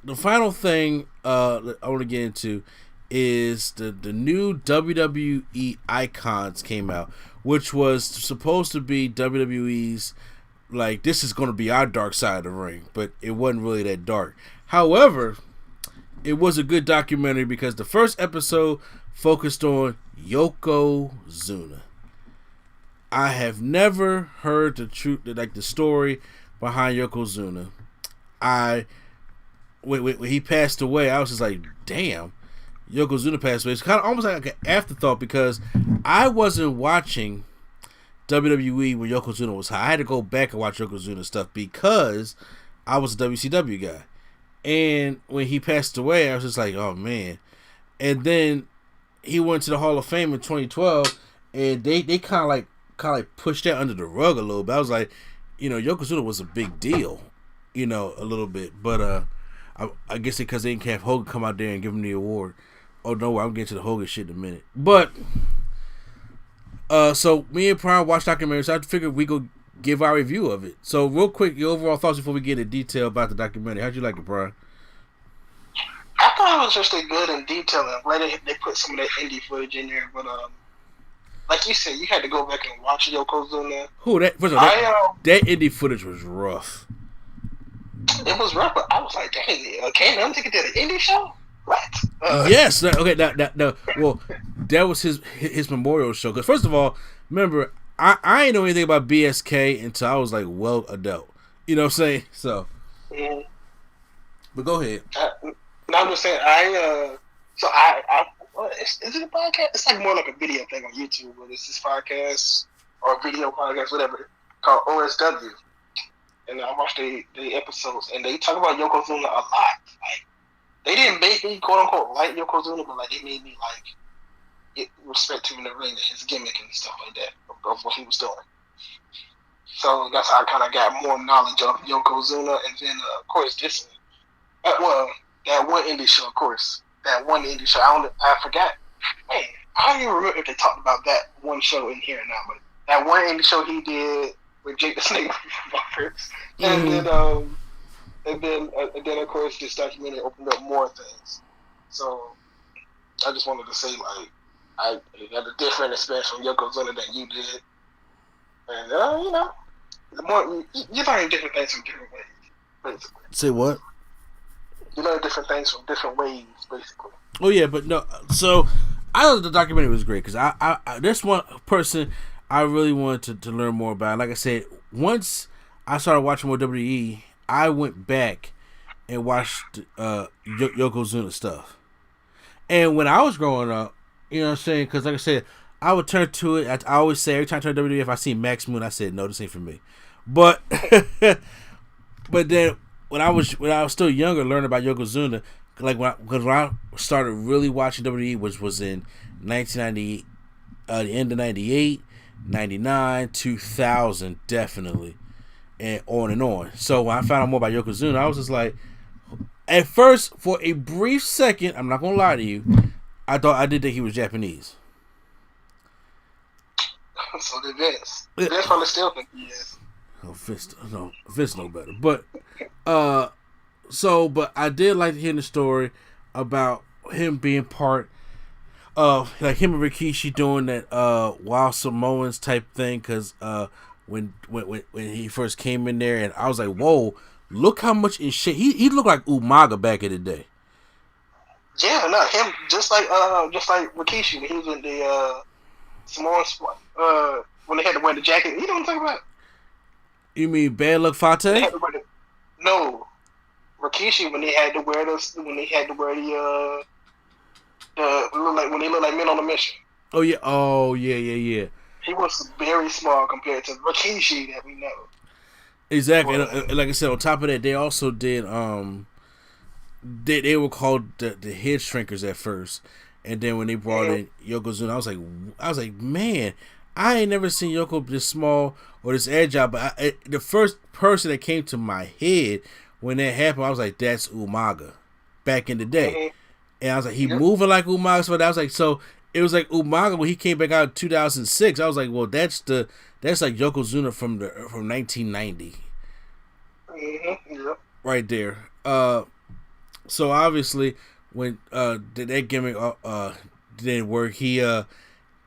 the final thing that I want to get into is the new WWE Icons came out, which was supposed to be WWE's, like, this is going to be our dark side of the ring, but it wasn't really that dark. However, it was a good documentary because the first episode focused on YOKUZUNA. I have never heard the truth, like the story behind YOKUZUNA. When he passed away, I was just like, damn, YOKUZUNA passed away. It's kind of almost like an afterthought because I wasn't watching WWE when YOKUZUNA was high. I had to go back and watch YOKUZUNA stuff because I was a WCW guy. And when he passed away, I was just like, oh man. And then he went to the Hall of Fame in 2012, and they kind of like pushed that under the rug a little bit. I was like, YOKUZUNA was a big deal, a little bit. But I guess because they didn't have Hogan come out there and give him the award. Oh no, I'm getting to the Hogan shit in a minute. But so me and Prime watched documentaries. So I figured we go give our review of it. So real quick, your overall thoughts before we get into detail about the documentary. How'd you like it, Prime? I thought it was just good in detail. I'm glad they put some of that indie footage in there. But like you said, you had to go back and watch YOKUZUNA. That indie footage was rough. It was rough, but I was like, dang, Kane Undertaker did an indie show? What? Yes. Okay. No. Well, that was his memorial show. Because first of all, remember, I ain't know anything about BSK until I was like well adult. You know what I'm saying? So. Mm-hmm. But go ahead. No, I'm just saying. Is it a podcast? It's like more like a video thing on YouTube, but it's this podcast or video podcast, whatever, called OSW. And I watched the episodes, and they talk about YOKUZUNA a lot. Like, they didn't make me, quote unquote, like YOKUZUNA, but like they made me like respect him in the ring and his gimmick and stuff like that of what he was doing. So that's how I kind of got more knowledge of YOKUZUNA, and then of course this, that one indie show, of course, that one indie show. I forgot. Man, I don't even remember if they talked about that one show in here now, but that one indie show he did with Jake the Snake Roberts, and then of course this documentary opened up more things. So I just wanted to say, like, I had a different experience from YOKUZUNA than you did, and the more you learn different things from different ways, basically. Say what? You learn different things from different ways, basically. Oh yeah, but no. So I thought the documentary was great because I there's one person I really wanted to learn more about. Like I said, once I started watching more WWE, I went back and watched YOKUZUNA stuff. And when I was growing up, you know what I'm saying? Because like I said, I would turn to it. I always say every time I turn to WWE, if I see Max Moon, I said, no, this ain't for me. But but then when I was still younger, learning about YOKUZUNA, like when I started really watching WWE, which was in 1990, the end of 98, 99, 2000, definitely, and on. So when I found out more about YOKUZUNA, I was just like, at first, for a brief second, I'm not gonna lie to you, I did think he was Japanese. So did Vince. Vince probably still think he is. Oh, Vince know better. But but I did like hearing the story about him being part of, like, him and Rikishi doing that Wild Samoans type thing, because when he first came in there, and I was like, whoa, look how much in shape he looked like Umaga back in the day. Yeah, no, him just like Rikishi when he was in the Samoan squad, when they had to wear the jacket. You know what I'm talking about? You mean Bad Luck Fate? No, Rikishi when they had to wear the when they look like men on a mission. Oh yeah. He was very small compared to Rikishi that we know. Exactly, and like I said, on top of that, they also did they were called the head shrinkers at first, and then when they brought in YOKUZUNA, I was like, man, I ain't never seen Yoko this small or this agile. But the first person that came to my head when that happened, I was like, that's Umaga back in the day. And I was like, he moving like Umaga. So I was like, so it was like Umaga when he came back out in 2006. I was like, well, that's like YOKUZUNA from 1990. Mm-hmm. Yep. Right there. So obviously, when that gimmick didn't work, he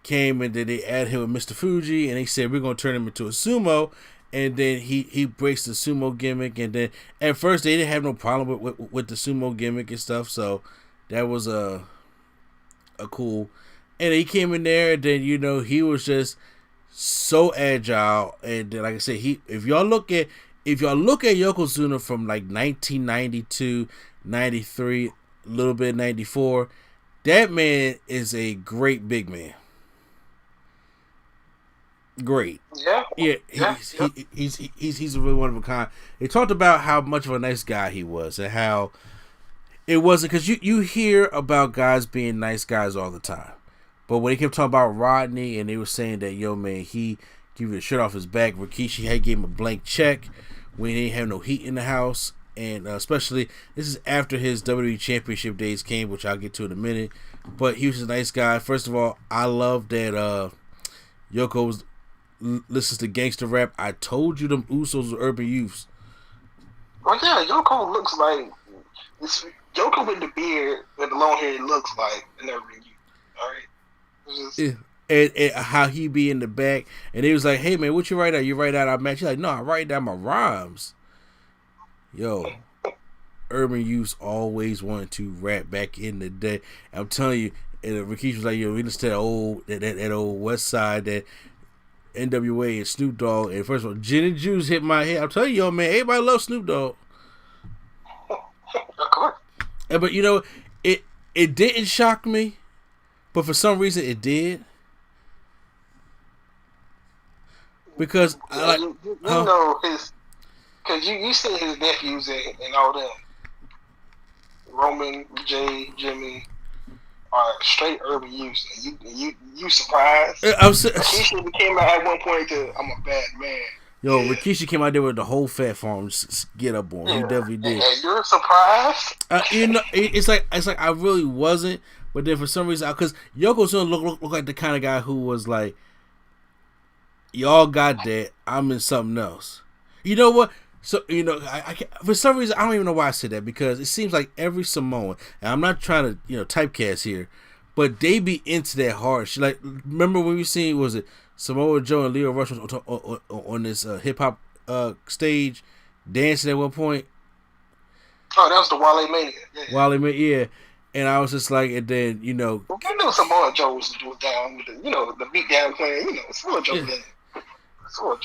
came and then they added him with Mr. Fuji, and they said we're gonna turn him into a sumo, and then he breaks the sumo gimmick, and then at first they didn't have no problem with the sumo gimmick and stuff, so that was a cool. And he came in there, and then he was just so agile, and then, like I said, if y'all look at Yokozuna from like 1992, 93, a little bit 94, that man is a great big man. Great. Yeah. He's a really one of a kind. They talked about how much of a nice guy he was, and how it wasn't, because you hear about guys being nice guys all the time, but when they kept talking about Rodney and they were saying that, yo man, he gave the shirt off his back, Rikishi had gave him a blank check when he didn't have no heat in the house, and especially this is after his WWE Championship days came, which I'll get to in a minute. But he was a nice guy. First of all, I love that Yoko listens to gangster rap. I told you them Usos were urban youths. Well, yeah, Yoko looks like Yoko with the beard, with the long hair, looks like an urban youth. All right. Yeah. And how he be in the back, and he was like, "Hey man, what you write out? You write out our match?" He's like, "No, I write down my rhymes." Yo, urban youths always wanted to rap back in the day. I'm telling you, and Rikishi was like, "Yo, we listen to that old West Side, that NWA and Snoop Dogg." And first of all, Gin and Juice hit my head. I'm telling you, yo man, everybody loves Snoop Dogg. Of course. But it didn't shock me, but for some reason it did. Because you know his, because you see his nephews and all them, Roman, Jay, Jimmy, are straight urban youths. You surprised? Rikishi came out at one point to, "I'm a bad man." Yo, yeah. Rikishi came out there with the whole fat farm get up on. Yeah. He definitely did. And you're surprised? It's like I really wasn't, but then for some reason, because Yokozuna look like the kind of guy who was like, y'all got that, I'm in something else. You know what? So I for some reason I don't even know why I said that, because it seems like every Samoan, and I'm not trying to typecast here, but they be into that hard shit. Like, remember when we seen, was it Samoa Joe and Leo Rush on this hip hop stage dancing at one point? Oh, that was the Wale Mania. Yeah. Wale Mania, yeah. And I was just like, and then well, Samoa Joe was down with the beat down playing. Samoa Joe. Yeah.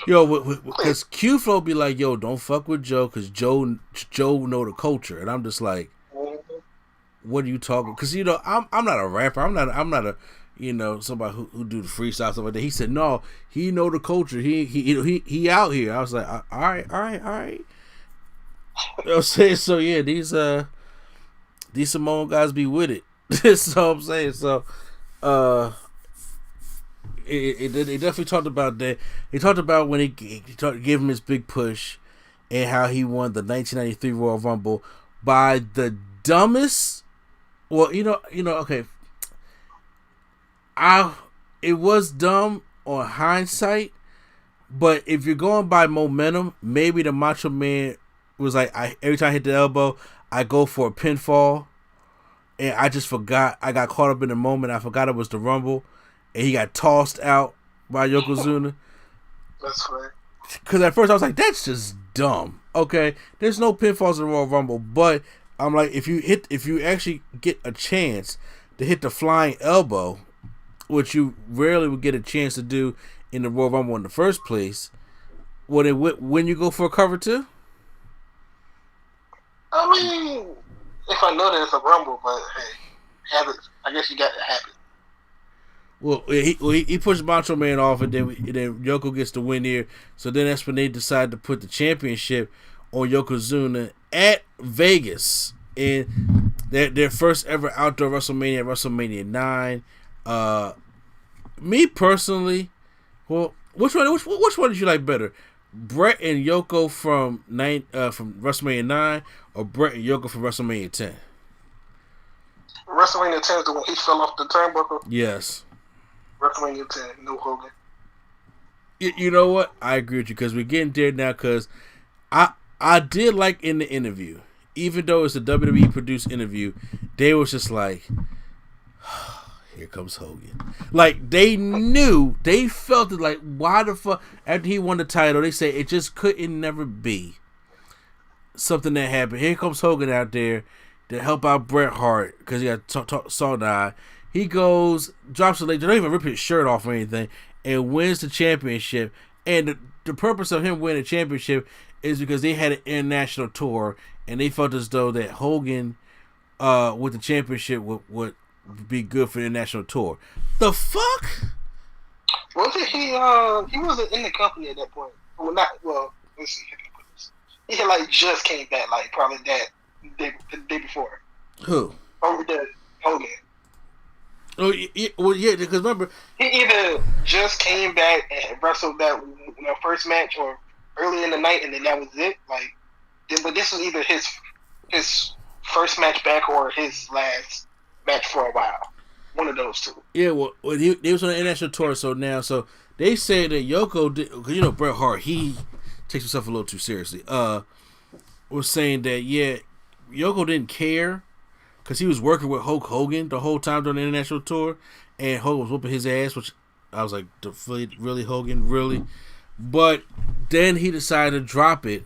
Yo, because Q-Flow be like, yo, don't fuck with Joe, because Joe know the culture, and I'm just like, what are you talking? Because I'm not a rapper, I'm not a somebody who do the freestyle stuff like that. He said, no, he know the culture. He out here. I was like, all right. You know what I'm saying? So yeah, these Samoan guys be with it. That's all I'm saying. So They definitely talked about that. They talked about when he gave him his big push, and how he won the 1993 Royal Rumble by the dumbest. Well, okay. It was dumb on hindsight, but if you're going by momentum, maybe the Macho Man was like, every time I hit the elbow, I go for a pinfall, and I just forgot. I got caught up in the moment. I forgot it was the Rumble. And he got tossed out by Yokozuna. That's right. Because at first I was like, that's just dumb. Okay, there's no pinfalls in the Royal Rumble, but I'm like, if you actually get a chance to hit the flying elbow, which you rarely would get a chance to do in the Royal Rumble in the first place, when you go for a cover too? I mean, if I know that it's a Rumble, but hey, have it. I guess you got to have it. Well, he pushed Macho Man off, and then Yoko gets the win here. So then that's when they decide to put the championship on Yokozuna at Vegas in their first ever outdoor WrestleMania, WrestleMania 9. Me personally, well, which one did you like better, Bret and Yoko from WrestleMania 9, or Bret and Yoko from WrestleMania 10? WrestleMania 10 is the one he fell off the turnbuckle. Yes. WrestleMania 10, no Hogan. You know what? I agree with you, because we're getting there now. Because I did like in the interview, even though it's a WWE produced interview, they was just like, here comes Hogan. Like, they knew, they felt it like, why the fuck, after he won the title, they say it just couldn't never be something that happened. Here comes Hogan out there to help out Bret Hart, because he got saw die. He goes, drops the leg, they don't even rip his shirt off or anything, and wins the championship. And the purpose of him winning the championship is because they had an international tour, and they felt as though that Hogan, with the championship, would be good for the international tour. The fuck? Wasn't he? He wasn't in the company at that point. Well, not well. Let's see. How can I put this? He had like just came back, like probably the day before. Who? Hogan. Oh, well, yeah, because remember, he either just came back and wrestled that first match, or early in the night, and then that was it. Like, but this was either his first match back or his last match for a while. One of those two. Yeah, well he was on the international tour, so they say that Yoko did, because Bret Hart, he takes himself a little too seriously. Was saying that Yoko didn't care because he was working with Hulk Hogan the whole time during the international tour, and Hogan was whooping his ass, which I was like, really, Hogan, really? But then he decided to drop it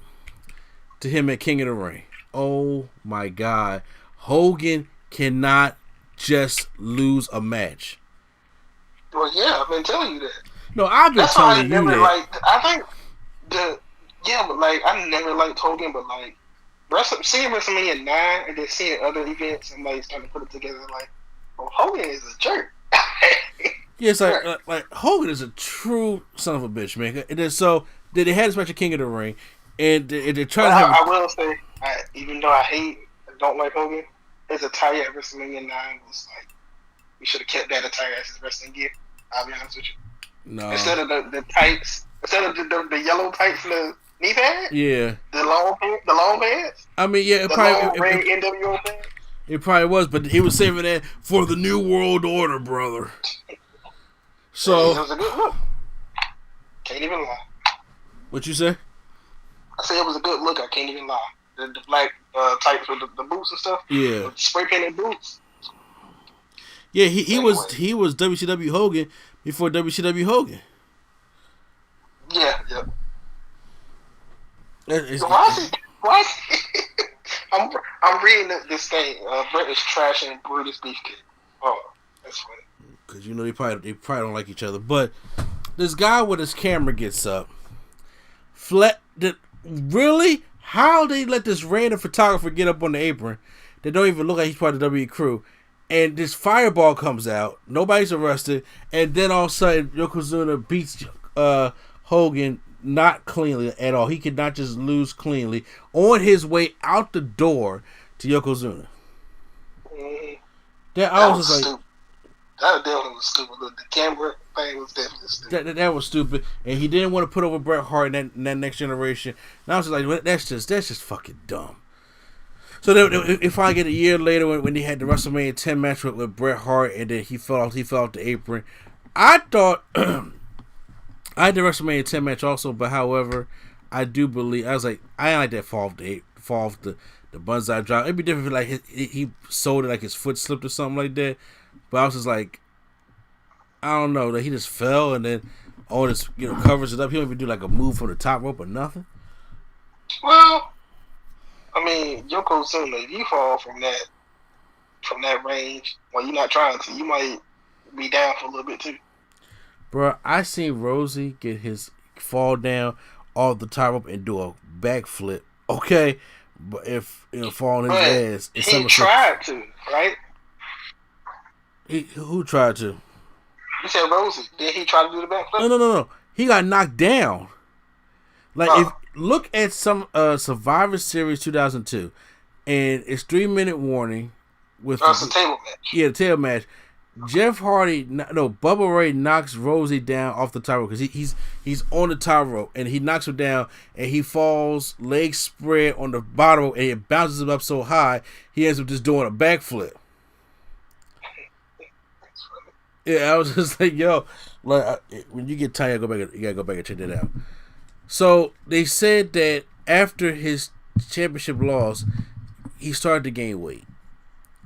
to him at King of the Ring. Oh my God, Hogan cannot just lose a match. Well, yeah, I've been telling you that. No, I've been telling you that. I think but like I never liked Hogan, but like seeing WrestleMania 9 and then seeing other events and like starting to put it together, like, well, Hogan is a jerk. Yeah, it's like Hogan is a true son of a bitch, man. And then so they had this match at King of the Ring, and they tried to have. I will say, even though I don't like Hogan, his attire at WrestleMania 9 was like, we should have kept that attire as his wrestling gear. I'll be honest with you. No. Instead of the tights, instead of the yellow tights and the knee pads. Yeah. The long pants. I mean, yeah, it probably was, but he was saving that for the New World Order, brother. So it was a good look. Can't even lie. What you say? I say it was a good look. I can't even lie. The black tights with the boots and stuff. Yeah. Spray painted boots. Yeah, he was WCW Hogan before WCW Hogan. Yeah. Why is he? I'm reading this thing. Bret is trashing Brutus Beefcake. Oh, that's funny. Because they probably don't like each other. But this guy with his camera gets up. Really? How they let this random photographer get up on the apron that don't even look like he's part of the WWE crew, and this fireball comes out, nobody's arrested, and then all of a sudden Yokozuna beats Hogan not cleanly at all. He could not just lose cleanly on his way out the door to Yokozuna. That was stupid. That definitely was stupid. The camera thing was definitely stupid. That was stupid, and he didn't want to put over Bret Hart in that next generation. And I was just like, that's just fucking dumb. So if I get a year later when he had the WrestleMania 10 match with Bret Hart, and then he fell off the apron, I thought I had the WrestleMania 10 match also, but however, I do believe I was like, I ain't like that fall off the Banzai drop. It'd be different if like he sold it like his foot slipped or something like that. But I was just like, I don't know, that he just fell and then all this covers it up. He don't even do like a move from the top rope or nothing. Well, I mean, Yokozuna, if you fall from that range when you're not trying to, you might be down for a little bit too. Bro, I seen Rosie get his fall down off the top rope and do a backflip. Okay, but if fall on his ass, he tried to, right? Who tried to? You said Rosie. Did he try to do the backflip? No. He got knocked down. Like, if look at some Survivor Series 2002, and it's 3-minute warning with it's a table match. Yeah, the table match. Bubba Ray knocks Rosie down off the top rope because he's on the top rope and he knocks him down and he falls, legs spread on the bottom rope, and it bounces him up so high he ends up just doing a backflip. Yeah, I was just like, yo, like when you get tired, you gotta go back and check that out. So they said that after his championship loss, he started to gain weight,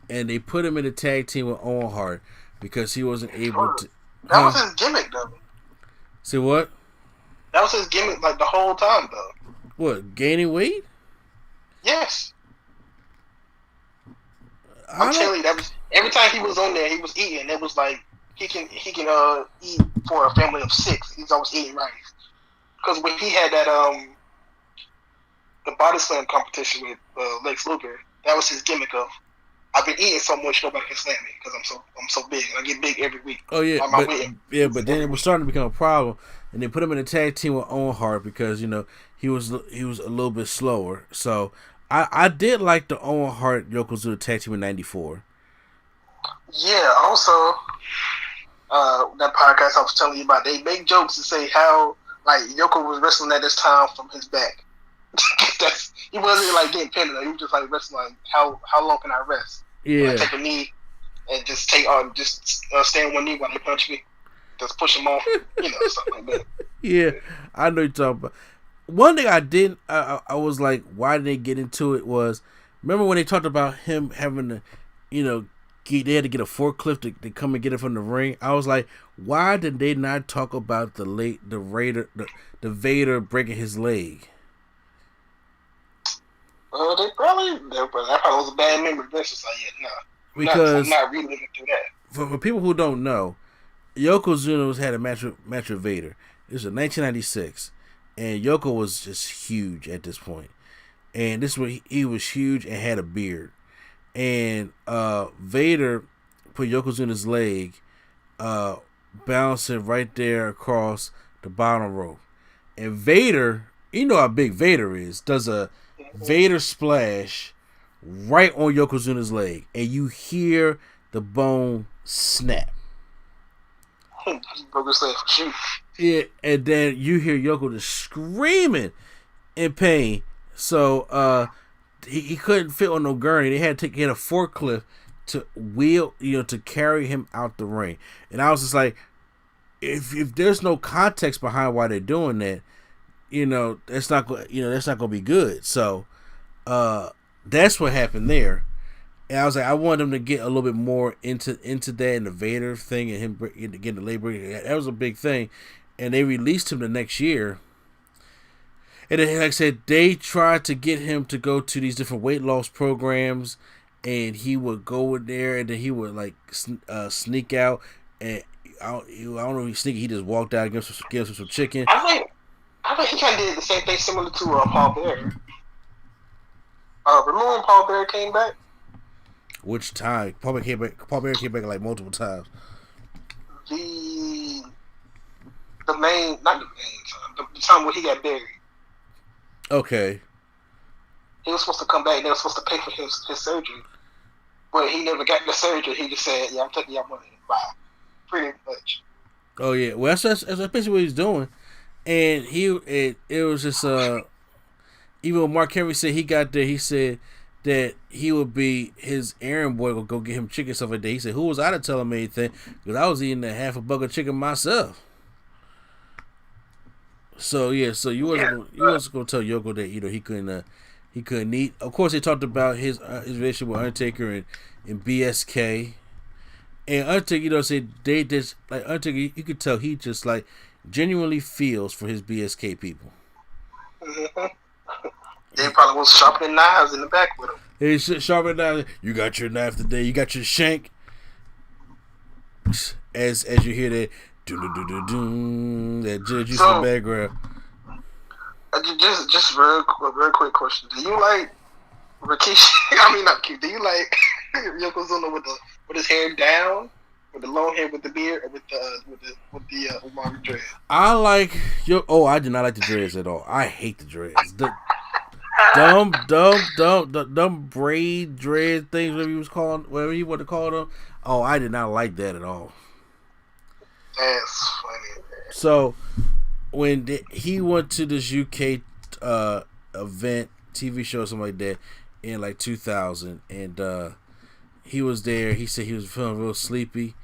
and they put him in a tag team with Owen Hart because he wasn't able to. That was his gimmick, though. See what? That was his gimmick, like the whole time, though. What, gaining weight? Yes. I'm telling you, that was every time he was on there, he was eating. It was like he can eat for a family of 6. He's always eating rice. Because when he had that the body slam competition with Lex Luger, that was his gimmick of, I've been eating so much nobody can slam me because I'm so big and I get big every week. Oh yeah, but then it was starting to become a problem, and they put him in a tag team with Owen Hart because he was a little bit slower. So I did like the Owen Hart YOKUZUNA tag team in '94. Yeah. Also, that podcast I was telling you about, they make jokes and say how like Yoko was wrestling at this time from his back. He wasn't like getting pinned. He was just like wrestling. Like, how long can I rest? Yeah. Take a knee and just stay on one knee while they punch me. Just push him off. Something like that. Yeah, I know you're talking about. One thing I didn't. I was like, why did they get into it? Was remember when they talked about him having to, they had to get a forklift to come and get it from the ring. I was like, why did they not talk about the Vader breaking his leg? That probably was a bad memory. That's just like, yeah, no. Because I'm not reliving through that. For people who don't know, Yokozuna had a match with Vader. It was in 1996, and Yoko was just huge at this point. And this was he was huge and had a beard. And Vader put Yokozuna's leg, bouncing right there across the bottom rope. And Vader, you know how big Vader is, does a Vader splash right on Yokozuna's leg, and you hear the bone snap. Broke his leg for sure. Yeah, and then you hear Yoko just screaming in pain. So he couldn't fit on no gurney. They had to get a forklift to wheel, to carry him out the ring. And I was just like, if there's no context behind why they're doing that, that's not gonna be good. So that's what happened there. And I was like, I wanted them to get a little bit more into that and the Vader thing and him getting the labor. That was a big thing. And they released him the next year. And then, like I said, they tried to get him to go to these different weight loss programs, and he would go in there, and then he would like sneak out. And I don't know if he sneaky. He just walked out and gave him some chicken. I think he kind of did the same thing similar to Paul Bearer. Remember when Paul Bearer came back? Which time? Paul Bearer came back like multiple times. The main time, the time when he got buried. Okay. He was supposed to come back and they were supposed to pay for his surgery. But he never got the surgery. He just said, yeah, I'm taking your money. Bye. Pretty much. Oh, yeah. Well, that's basically what he's doing. And it was just, even when Mark Henry said he got there, he said that he would be his errand boy would go get him chicken stuff like that. He said, who was I to tell him anything? Because I was eating a half a bucket of chicken myself. So yeah, so you wasn't gonna tell Yoko that he couldn't eat. Of course, they talked about his relationship with Undertaker and BSK, and Undertaker, said they just like Undertaker. You could tell he just like genuinely feels for his BSK people. Mm-hmm. They probably was sharpening knives in the back with him. They sharpening knives. You got your knife today. You got your shank. As you hear that. That juice in the background. Just very quick question. Do you like Rikishi? I mean, not cute. Do you like Yokozuna with his hair down, with the long hair, with the beard, or with the Umami dreads? I like I do not like the dreads at all. I hate the dreads. The dumb braid dread things, whatever you want to call them. Oh, I did not like that at all. That's funny, man. So when he went to this UK event, TV show, something like that, in like 2000, and he was there. He said he was feeling real sleepy,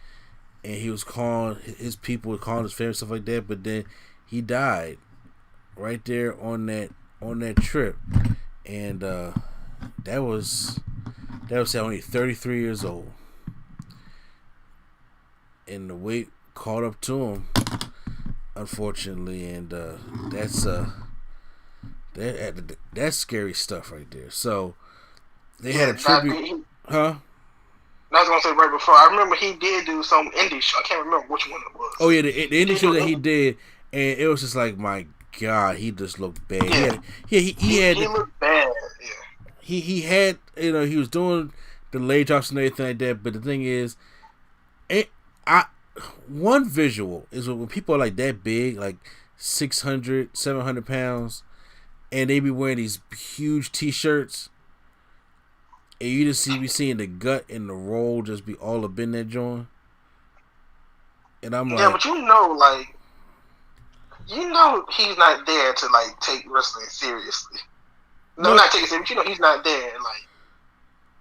and he was calling his people, calling his family, stuff like that. But then he died right there on that trip, and that was only 33 years old, and the weight caught up to him, unfortunately, and that's scary stuff right there. So they had a tribute, huh? I was gonna say right before. I remember he did do some indie show. I can't remember which one it was. Oh yeah, the indie show that he did, and it was just like, my God, he just looked bad. Yeah. He looked bad. Yeah. He had, he was doing the leg drops and everything like that. But the thing is, one visual is when people are like that big, like 600, 700 pounds, and they be wearing these huge T-shirts, and you just be seeing the gut and the roll just be all up in that joint. And I'm like, yeah, but he's not there to like take wrestling seriously. No, not take it seriously. But he's not there. Like,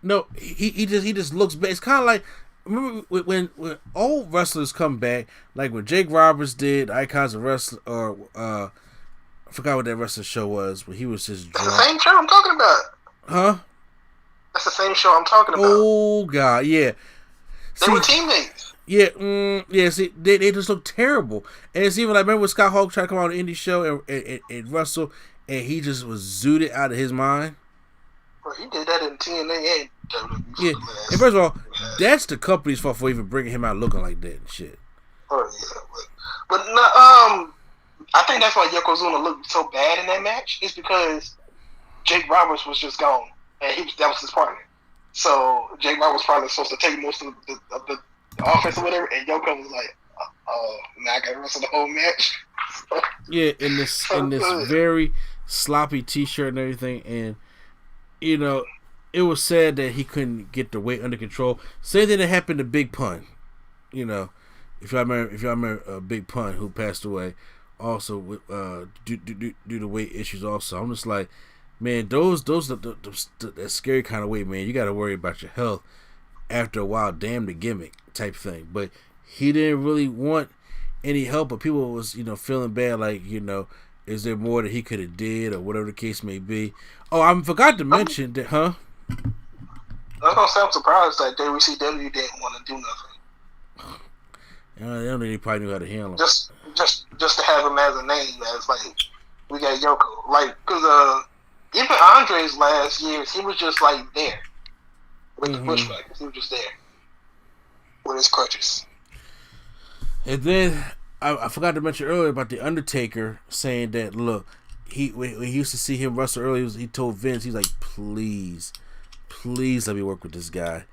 no, he just looks bad. It's kind of like, remember when old wrestlers come back, like when Jake Roberts did Icons of Wrestling, or I forgot what that wrestling show was, but he was just drunk. That's the same show I'm talking about. Huh? That's the same show I'm talking about. Oh God, yeah. They were teammates. Yeah, yeah. See, they just look terrible, and it's even like, remember when Scott Hall tried to come on an indie show and wrestle, and he just was zooted out of his mind. Well, he did that in TNA and WWE. Yeah, and first of all, that's the company's fault for even bringing him out looking like that and shit. Oh yeah, but no, I think that's why Yokozuna looked so bad in that match. It's because Jake Roberts was just gone, and that was his partner. So Jake Roberts was probably supposed to take most of the offense or whatever, and Yoko was like, now I gotta wrestle the whole match. Yeah, in this very sloppy T-shirt and everything, and it was sad that he couldn't get the weight under control. Same thing that happened to Big Pun. If y'all remember Big Pun, who passed away also with due to weight issues. Also, I'm just like, man, those that scary kind of weight, man. You got to worry about your health after a while. Damn the gimmick type thing. But he didn't really want any help. But people was feeling bad, like is there more that he could have did or whatever the case may be. Oh, I forgot to mention that, huh? I was gonna say I'm surprised that WCW didn't want to do nothing. They don't really probably knew how to handle him. Just to have him as a name, as like we got Yoko, like because even Andre's last years, he was just like there with the Bushwhackers. He was just there with his crutches. And then I forgot to mention earlier about the Undertaker saying that, look, when he used to see him wrestle earlier, he told Vince, he's like, please let me work with this guy,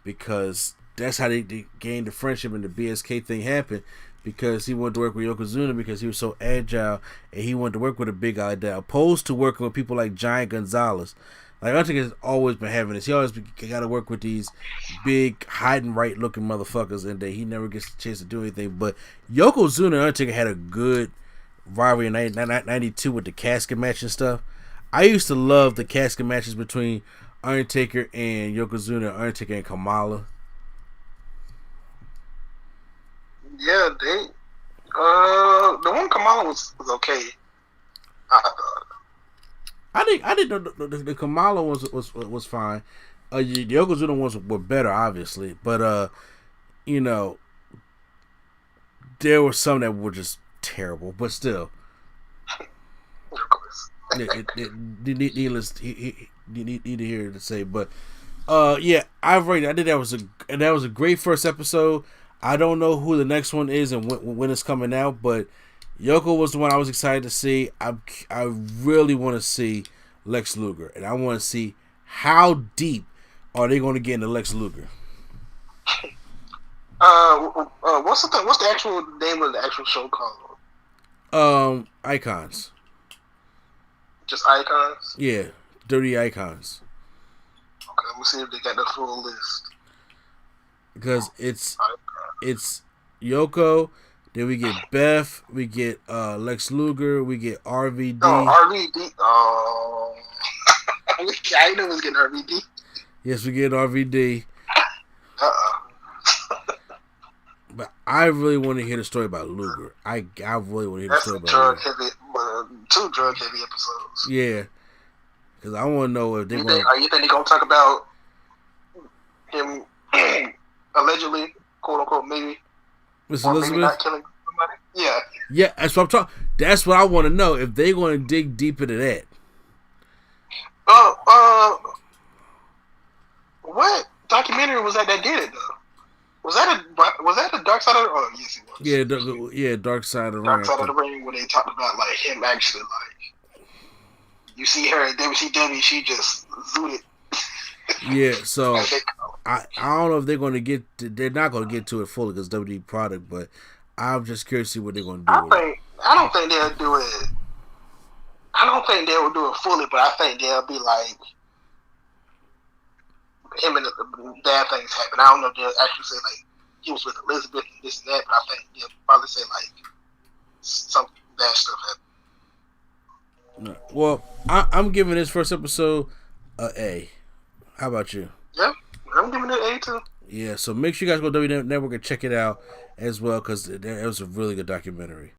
because that's how they gained the friendship, and the BSK thing happened because he wanted to work with YOKUZUNA because he was so agile, and he wanted to work with a big guy that, opposed to working with people like Giant Gonzalez. Like, Undertaker's always been having this. He always got to work with these big, hiding right looking motherfuckers, and that he never gets a chance to do anything. But YOKUZUNA and Undertaker had a good rivalry in 92 with the casket match and stuff. I used to love the casket matches between Undertaker and YOKUZUNA, Undertaker and Kamala. Yeah, the one Kamala was okay. I think the Kamala was fine. The YOKUZUNA ones were better, obviously, but there were some that were just terrible, but still. Of course. Needless, he need to hear to say, but yeah, I think that was a great first episode. I don't know who the next one is and when it's coming out, but Yoko was the one I was excited to see. I really want to see Lex Luger, and I want to see how deep are they going to get into Lex Luger. What's the actual name of the actual show called? Icons. Just Icons? Yeah, Dirty Icons. Okay, let me see if they got the full list. Because it's Yoko, then we get Beth, we get Lex Luger, we get RVD. Oh, RVD. Oh, I knew it was getting RVD. Yes, we get RVD. But I really want to hear the story about Luger. I really want to hear the story about Luger. Two drug heavy episodes. Yeah. Because I want to know if they're you think they're gonna talk about him allegedly, quote unquote, maybe, Miss or Elizabeth? maybe not killing somebody? Yeah. Yeah, that's what I'm talking. That's what I want to know, if they're going to dig deep into that. What documentary was that did it though? Was that the Dark Side of the? Oh yes, it was. Yeah, Dark Side of the Ring. Dark Side of the Ring, where they talked about like him actually like. You see her at WCW, she just zooted. Yeah, so I don't know if they're going to get. They're not going to get to it fully because WWE product, but I'm just curious to see what they're going to do. I don't think they'll do it. I don't think they will do it fully, but I think they'll be like him and the bad things happen. I don't know if they'll actually say like he was with Elizabeth and this and that, but I think they'll probably say like some bad stuff happened. Well, I'm giving this first episode a A. How about you? Yeah, I'm giving it an A too. Yeah, so make sure you guys go to WWE Network and check it out as well, because it was a really good documentary.